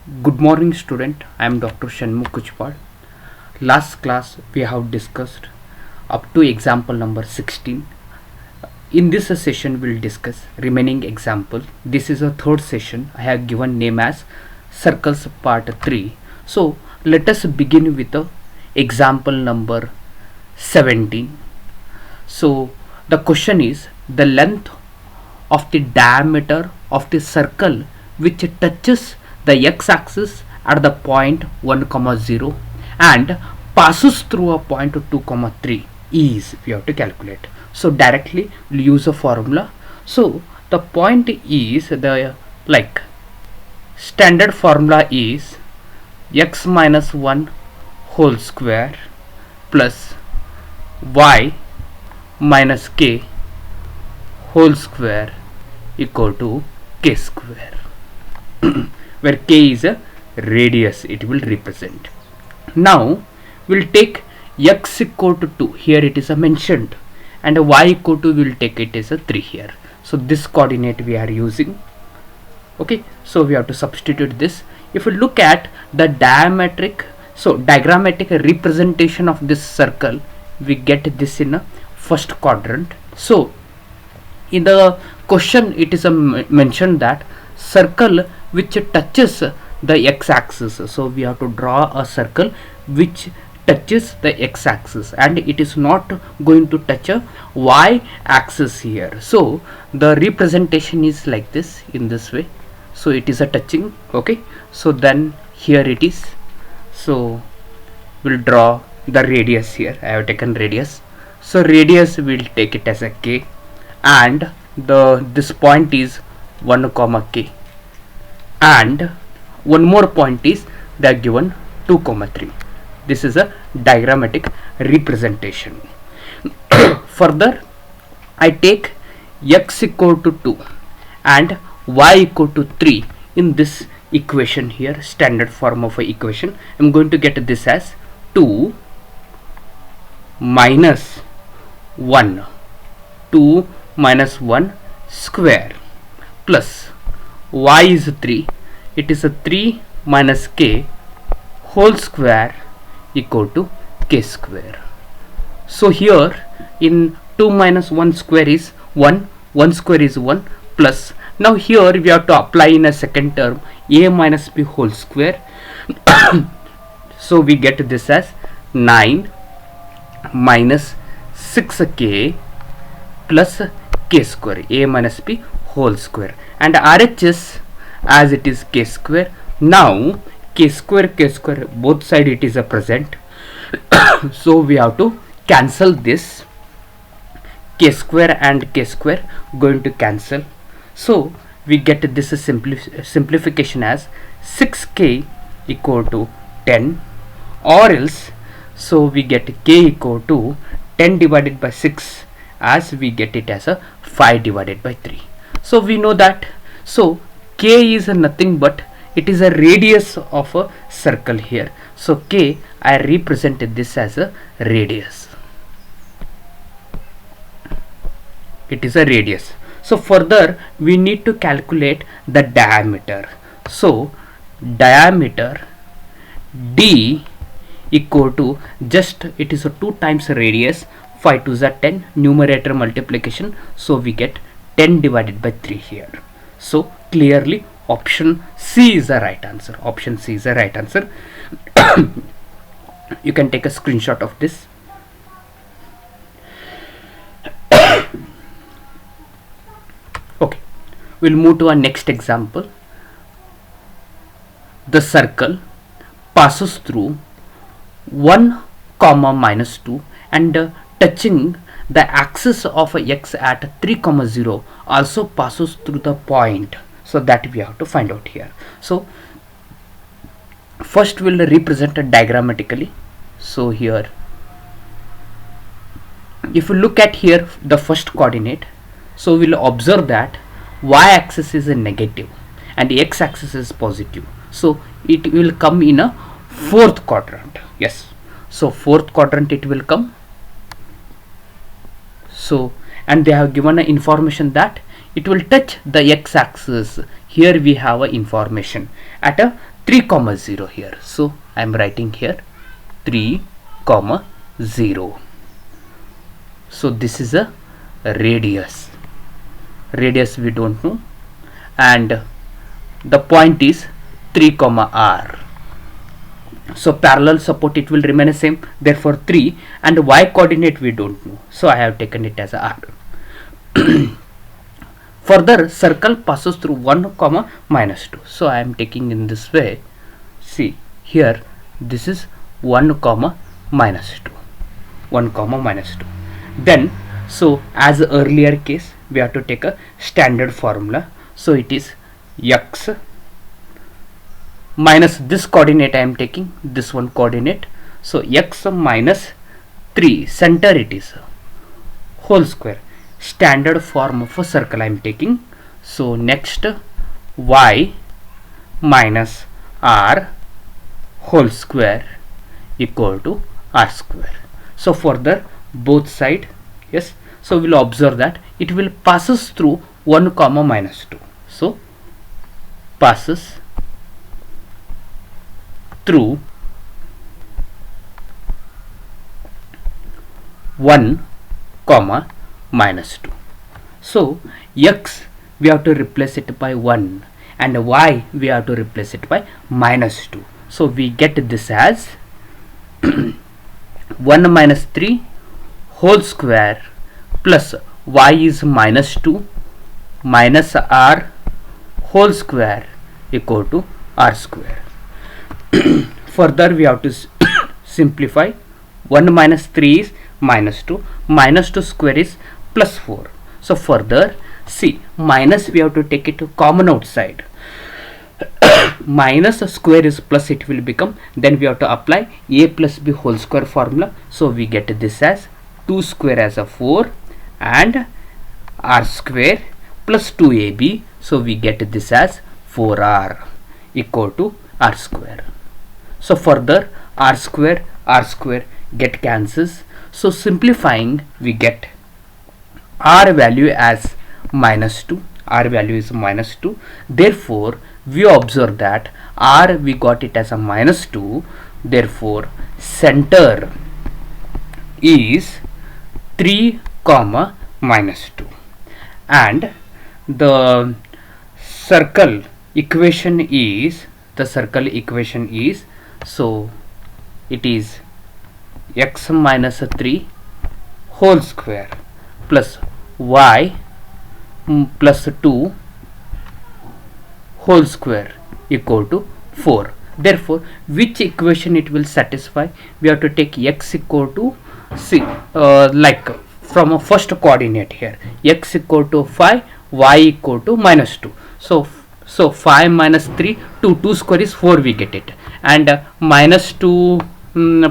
Good morning student, I am Dr. Shanmukh Kuchpal. Last class we have discussed up to example number 16. In this session we will discuss remaining example. This is a third session. I have given name as circles part 3. So let us begin with the example number 17. So the question is the length of the diameter of the circle which touches the x-axis at the point 1, 0 and passes through a point 2, 3 is we have to calculate. So directly we'll use a formula. So the point is the standard formula is x minus 1 whole square plus y minus k whole square equal to k square where k is a radius it will represent. Now we'll take x equal to 2, here it is a mentioned, and y equal to we'll take it as a 3 here. So this coordinate we are using. Okay, so we have to substitute this. If you look at the diagrammatic representation of this circle, we get this in a first quadrant. So in the question it is mentioned that circle which touches the x-axis. So we have to draw a circle which touches the x-axis and it is not going to touch a y-axis here. So the representation is like this, in this way. So it is a touching. Okay, so then here it is. So we'll draw the radius here. I have taken radius. So radius we'll take it as a k, and this point is 1, k, and one more point is they are given 2, 3. This is a diagrammatic representation. Further, I take x equal to 2 and y equal to 3 in this equation here, standard form of a equation. I am going to get this as 2 minus 1, 2 minus 1 square plus y is 3, it is a 3 minus k whole square equal to k square. So here in 2 minus 1 square is 1, 1 square is 1 plus, now here we have to apply in a second term a minus b whole square. So we get this as 9 minus 6k plus k square, a minus b whole square, and RHS as it is k square. Now k square both side it is a present. So we have to cancel this, k square and k square going to cancel. So we get this simplification as 6k equal to 10, or else so we get k equal to 10 divided by 6 as we get it as a 5 divided by 3. So we know that, so k is nothing but it is a radius of a circle here. So k, I represented this as a radius. It is a radius. So further we need to calculate the diameter. So diameter d equal to, just it is a 2 times radius, 5 2s are 10, numerator multiplication, so we get 10 divided by 3 here. So clearly option C is the right answer. Option C is the right answer. You can take a screenshot of this. Okay, we'll move to our next example. The circle passes through 1, minus 2 and touching the axis of x at 3, 0 also passes through the point. So that we have to find out here. So first we'll represent it diagrammatically. So here if you look at here the first coordinate, so we'll observe that y-axis is a negative and the x-axis is positive. So it will come in a fourth quadrant. Yes, so fourth quadrant it will come. So and they have given a information that it will touch the x-axis here we have a information at a 3 comma 0 here, so I am writing here 3 comma 0. So this is a radius we don't know, and the point is 3 comma r. So parallel support it will remain the same, therefore 3, and y coordinate we don't know, so I have taken it as a r. Further, circle passes through 1 comma minus 2, so I am taking in this way. See here, this is 1 comma minus 2, 1 comma minus 2. Then, so as earlier case, we have to take a standard formula. So it is x minus this coordinate I am taking, this one coordinate. So x minus 3, center it is, whole square. Standard form of a circle I am taking. So next, y minus r whole square equal to r square. So further both side, yes, so we will observe that it will passes through 1 comma minus 2. So passes through 1 comma minus 2. So x we have to replace it by 1, and y we have to replace it by minus 2. So we get this as 1 minus 3 whole square plus y is minus 2 minus r whole square equal to r square. Further we have to simplify. 1 minus 3 is minus 2, minus 2 square is plus 4. So further, see, minus we have to take it to common outside. Minus square is plus, it will become, then we have to apply a plus b whole square formula. So we get this as 2 square as a 4 and r square plus 2ab. So we get this as 4r equal to r square. So further r square get cancels. So simplifying, we get r value as minus 2, r value is minus 2. Therefore we observe that r we got it as a minus 2, therefore center is 3 comma minus 2, and the circle equation is, so it is x minus 3 whole square plus y plus 2 whole square equal to 4. Therefore which equation it will satisfy? We have to take x equal to, see, like from a first coordinate here, x equal to 5, y equal to minus 2. So 5 minus 3, 2 square is 4, we get it, and minus 2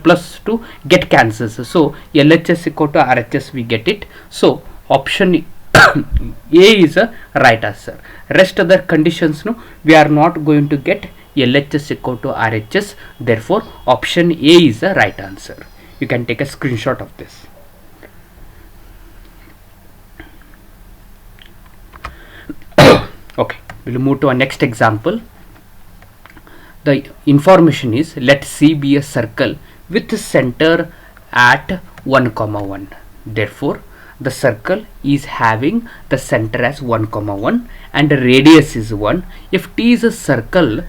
plus 2 get cancels. So LHS equal to RHS we get it. So option A is a right answer. Rest other conditions, no, we are not going to get LHS equal to RHS. Therefore option A is the right answer. You can take a screenshot of this. Okay, we'll move to our next example. The information is, let C be a circle with a center at 1 comma 1. Therefore the circle is having the center as 1 comma 1 and the radius is 1. If T is a circle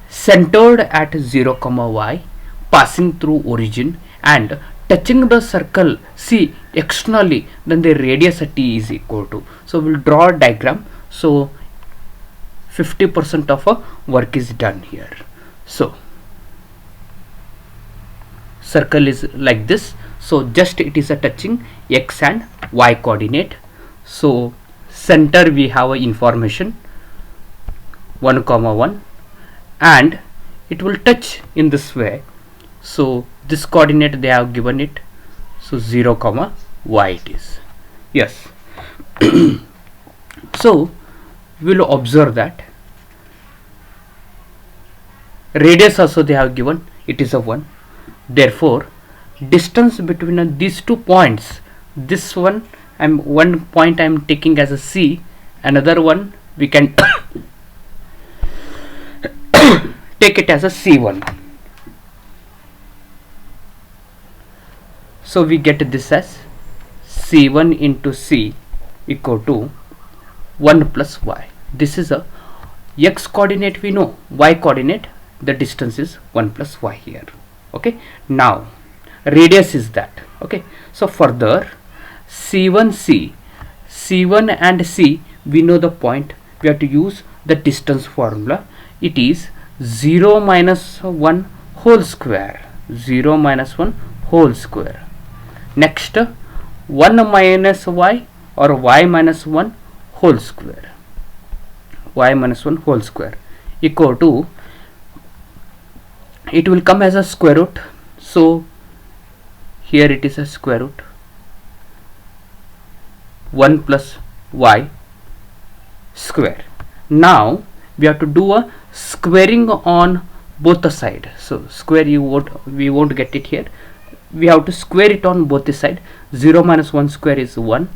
centered at 0 comma y, passing through origin and touching the circle C externally, then the radius at T is equal to. So we'll draw a diagram. So 50% of a work is done here. So circle is like this. So just it is a touching x and y coordinate. So center we have a information 1 comma 1 and it will touch in this way. So this coordinate they have given it, so 0 comma y it is. Yes. So we will observe that radius also they have given, it is a 1. Therefore distance between these 2 points, this one point I am taking as a C, another one we can take it as a C1. So we get this as C1 into C equal to 1 plus y. This is a x coordinate, we know. Y coordinate, the distance is 1 plus y here. Okay, now radius is that. Okay, so further C1 and C, we know the point. We have to use the distance formula. It is 0 minus 1 whole square. 0 minus 1 whole square. Next 1 minus y, or y minus 1 whole square. Y minus 1 whole square equal to, it will come as a square root. So here it is a square root 1 plus y square. Now we have to do a squaring on both the side. So square, we won't get it here. We have to square it on both the side. 0 minus 1 square is 1.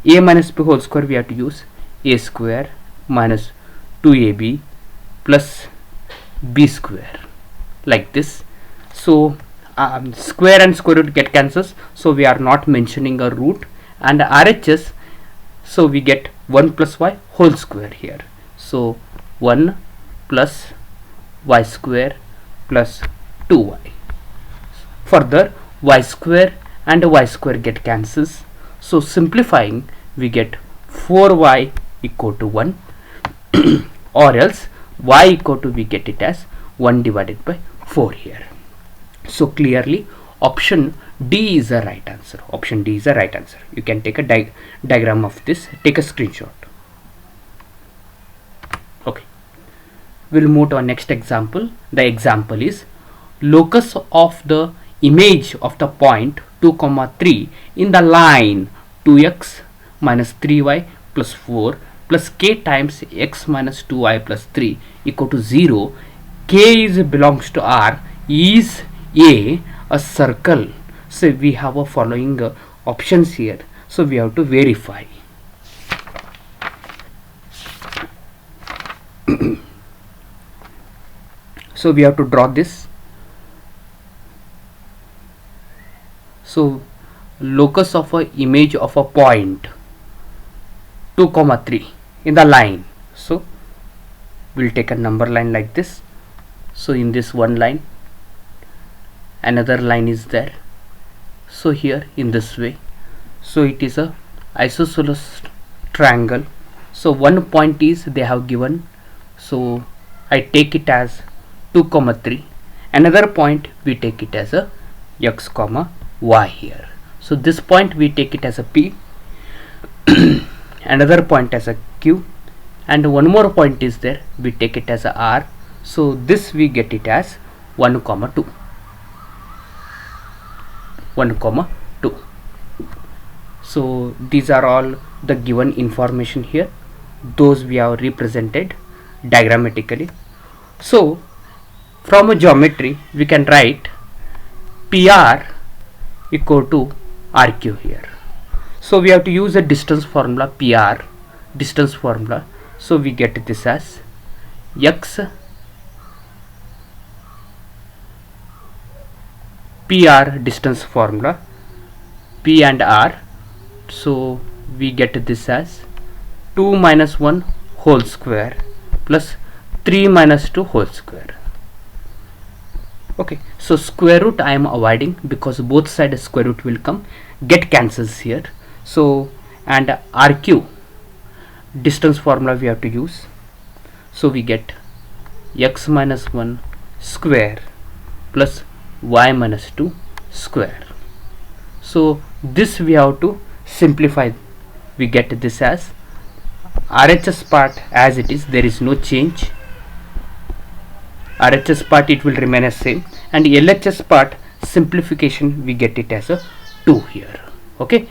A minus b whole square, we have to use a square minus 2ab plus b square, like this. So square and square root get cancels, so we are not mentioning a root. And RHS, so we get 1 plus y whole square here. So 1 plus y square plus 2y. Further y square and y square get cancels, so simplifying we get 4y equal to 1 or else y equal to, we get it as 1 divided by 4 here. So clearly option D is the right answer. Option D is the right answer. You can take a diagram of this, take a screenshot. Okay, we'll move to our next example. The example is locus of the image of the point 2, 3 in the line 2x minus 3y plus 4 plus k times x minus 2y plus 3 equal to 0. K is belongs to R. Is a circle? So we have a following options here, so we have to verify. So we have to draw this. So locus of a image of a point 2, 3 in the line. So we'll take a number line like this. So in this one line, another line is there. So here in this way, so it is a isosceles triangle. So one point is they have given, so I take it as 2, 3. Another point we take it as a x, y here. So this point we take it as a P, another point as a Q, and one more point is there, we take it as a R. So this we get it as 1, 2. 1, 2. So these are all the given information here. Those we have represented diagrammatically. So from a geometry we can write PR equal to RQ here. So we have to use a distance formula, PR distance formula. So we get this as x PR distance formula, P and R. So we get this as 2 minus 1 whole square plus 3 minus 2 whole square. Okay, so square root I am avoiding because both sides square root will come, get cancels here. So and RQ distance formula we have to use. So we get x minus 1 square plus y minus 2 square. So this we have to simplify. We get this as RHS part as it is, there is no change. RHS part it will remain as same, and LHS part simplification we get it as a 2 here. Okay.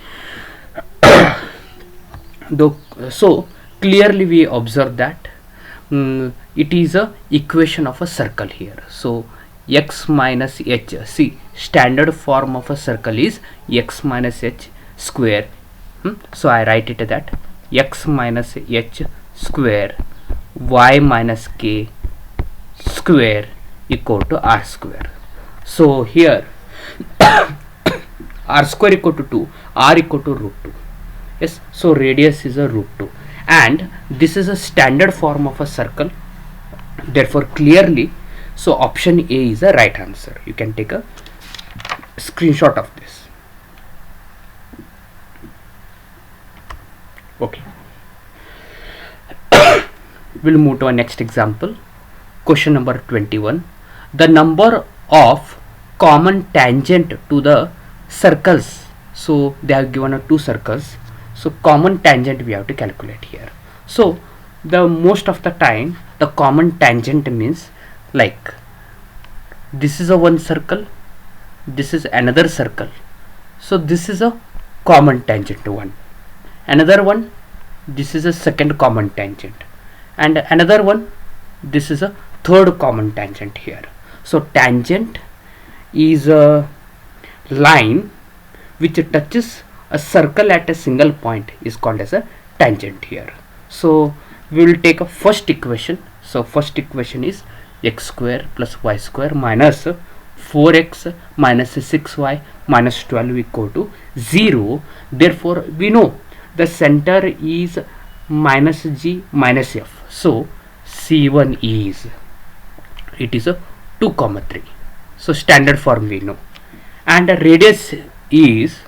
So clearly we observe that it is a equation of a circle here. So x minus h, see standard form of a circle is x minus h square. So I write it that x minus h square y minus k square equal to r square. So here r square equal to 2, r equal to root 2. Yes, so radius is a root 2, and this is a standard form of a circle. Therefore clearly, so option A is the right answer. You can take a screenshot of this. Okay. We'll move to our next example. Question number 21. The number of common tangent to the circles. So they have given two circles. So common tangent we have to calculate here. So the most of the time the common tangent means like this is a one circle, this is another circle. So this is a common tangent to one. Another one, this is a second common tangent, and another one, this is a third common tangent here. So tangent is a line which touches a circle at a single point is called as a tangent here. So we will take a first equation. So first equation is x square plus y square minus 4x minus 6y minus 12 equal to 0. Therefore we know the center is minus g minus f. So C1 is, it is a 2 comma 3. So standard form we know, and the radius is,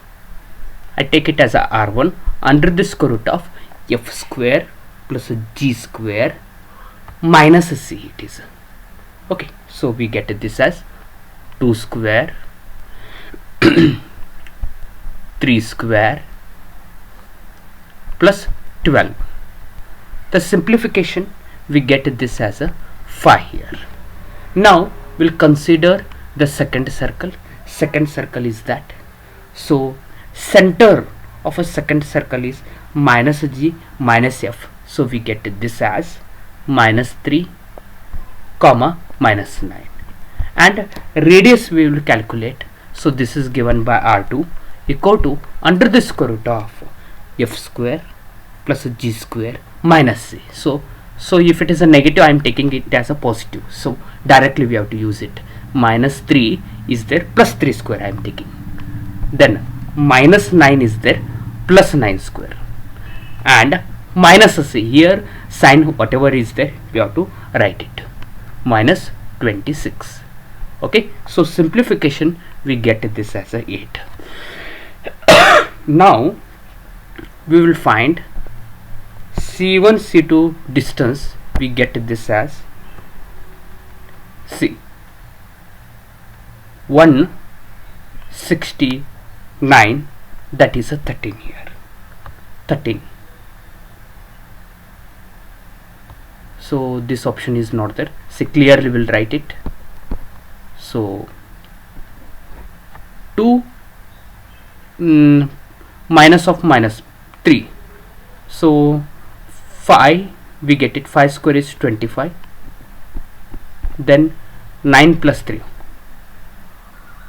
I take it as a r1 under the square root of f square plus g square minus c it is. Okay, so we get this as 2 square 3 square plus 12. The simplification we get this as a 5 here. Now we'll consider the second circle. Second circle is that, so center of a second circle is minus g minus f. So we get this as minus 3 comma minus 9, and radius we will calculate. So this is given by r2 equal to under the square root of f square plus g square minus c. So if it is a negative, I am taking it as a positive. So directly we have to use it. Minus 3 is there, plus 3 square I am taking. Then minus 9 is there, plus 9 square. And minus c, here sign whatever is there, we have to write it. Minus 26. Okay, so simplification we get this as a 8. Now we will find C1 C2 distance. We get this as C 169, that is a 13 here, 13. So this option is not there. See, clearly will write it. So 2 minus of minus 3. So 5 we get it, 5 square is 25. Then 9 plus 3.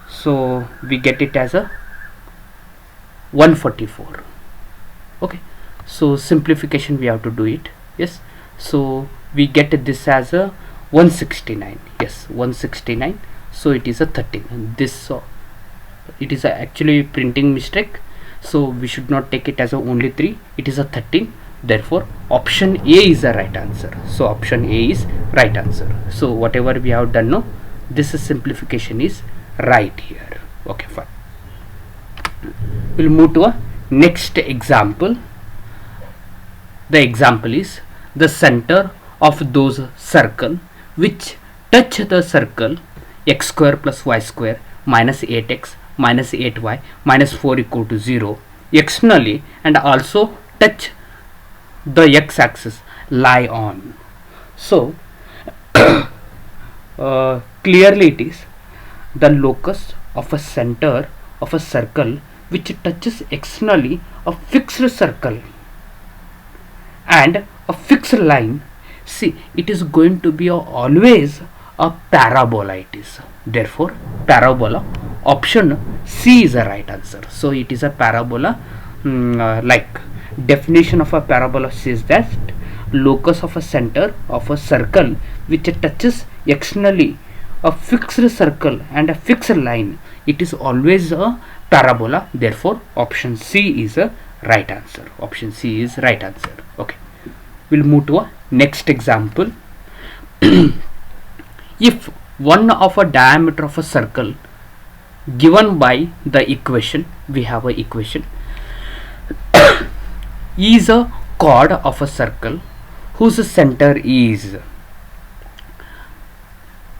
So we get it as a 144. Okay, so simplification we have to do it. Yes, so we get this as a 169. Yes, 169. So it is a 13. This it is actually printing mistake, so we should not take it as a only 3. It is a 13. Therefore option A is the right answer. So option A is right answer. So whatever we have done now, this is simplification is right here. Okay, fine. We'll move to a next example. The example is the center of those circle which touch the circle x square plus y square minus 8x minus 8y minus 4 equal to 0 externally, and also touch the x-axis lie on. So clearly it is the locus of a center of a circle which touches externally a fixed circle and a fixed line. See, it is going to be always a parabola it is. Therefore parabola, option C is the right answer. So it is a parabola. Like definition of a parabola says that locus of a center of a circle which touches externally a fixed circle and a fixed line, it is always a parabola. Therefore option C is a right answer. Option C is right answer. Okay, we'll move to a next example. If one of a diameter of a circle given by the equation, we have a equation, is a chord of a circle whose center is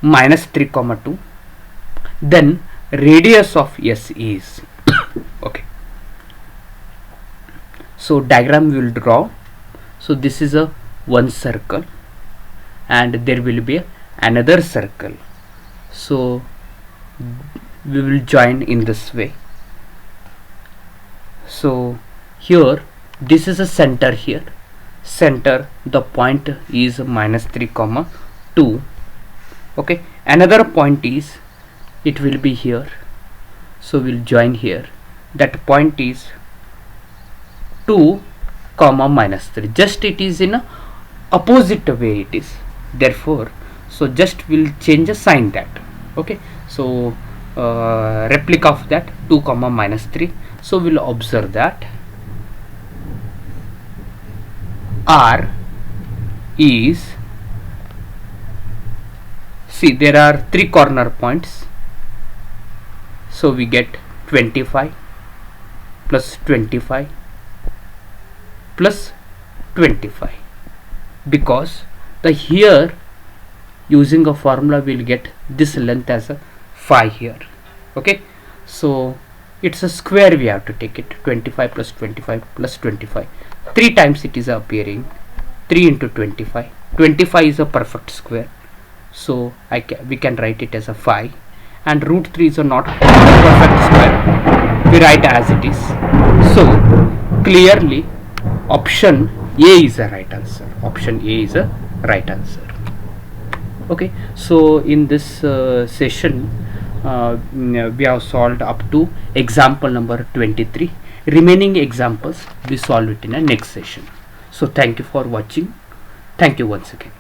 -3, 2, then radius of S is okay. So diagram we will draw. So this is a one circle and there will be another circle. So we will join in this way. So here this is a center here. Center, the point is -3, 2. Okay, another point is, it will be here. So we'll join here. That point is 2, -3. Just it is in a opposite way it is. Therefore, so just we'll change a sign that. Okay, so replica of that 2, -3. So we'll observe that R is, see there are 3 corner points. So we get 25 plus 25 plus 25, because the here using a formula we'll get this length as a 5 here. Okay, so it's a square, we have to take it. 25 plus 25 plus 25, 3 times it is appearing. 3 into 25, 25 is a perfect square. So we can write it as a 5, and root 3 is a not perfect square, we write as it is. So clearly option A is a right answer. Option A is a right answer. Okay, so in this session we have solved up to example number 23. Remaining examples we solve it in a next session. So thank you for watching. Thank you once again.